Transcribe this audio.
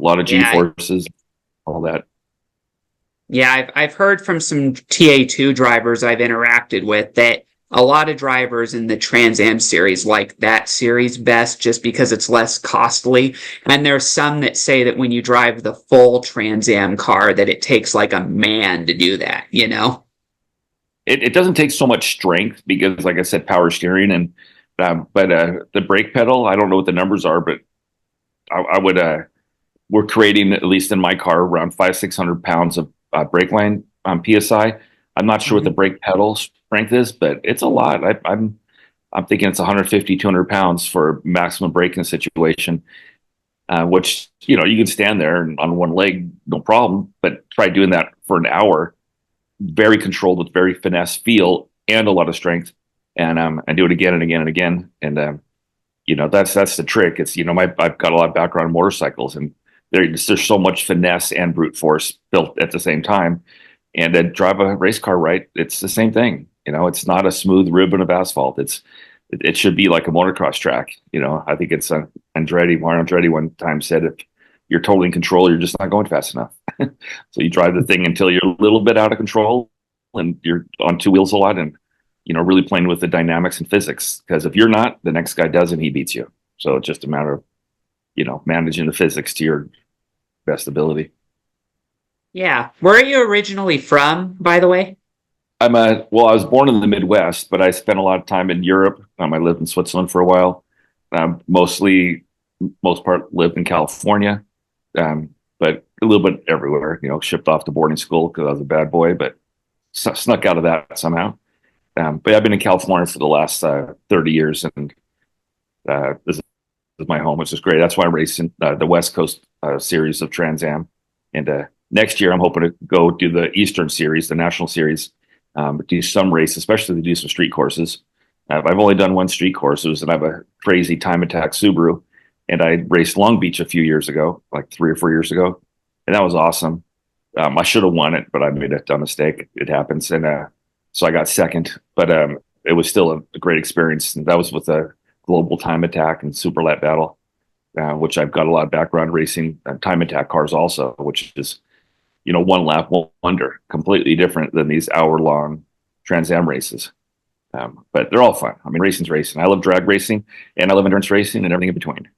lot of G Yeah, forces, all that. yeah, I've heard from some TA2 drivers I've interacted with that a lot of drivers in the Trans Am series like that series best just because it's less costly. And there's some that say that when you drive the full Trans Am car that it takes like a man to do that, you know? It doesn't take so much strength because, like I said, power steering and but the brake pedal. I don't know what the numbers are, but I would we're creating, at least in my car, around 500-600 pounds of brake line psi. I'm not sure what the Mhm. brake pedal strength is, but it's a lot. I'm thinking it's 150, 200 pounds for maximum braking situation, which, you can stand there and on one leg, no problem, but try doing that for an hour, very controlled with very finesse feel and a lot of strength, and do it again and again and again. And that's the trick. It's I've got a lot of background in motorcycles, and there's so much finesse and brute force built at the same time. And then drive a race car right, it's the same thing. It's not a smooth ribbon of asphalt. It should be like a motocross track. I think it's Mario Andretti one time said, if you're totally in control, you're just not going fast enough. So you drive the thing until you're a little bit out of control and you're on two wheels a lot, and really playing with the dynamics and physics. Because if you're not, the next guy does and he beats you. So it's just a matter of managing the physics to your best ability. Yeah. Where are you originally from, by the way? I was born in the Midwest, but I spent a lot of time in Europe. I lived in Switzerland for a while. Most part lived in California, but a little bit everywhere. Shipped off to boarding school because I was a bad boy, but snuck out of that somehow. But I've been in California for the last 30 years, and this is my home, which is great. That's why I'm racing the West Coast series of Trans Am, and next year I'm hoping to go do the Eastern Series, the National Series, do some race, especially to do some street courses. I've only done one street course. It was, and I have a crazy time attack Subaru, and I raced Long Beach a few years ago, like 3 or 4 years ago, and that was awesome. I should have won it, but I made a dumb mistake. It happens, and so I got second. But it was still a great experience, and that was with a global time attack and super lap battle, which I've got a lot of background racing time attack cars also, which is one lap wonder, completely different than these hour-long Trans Am races. But they're all fun. I mean, racing's racing. I love drag racing, and I love endurance racing, and everything in between.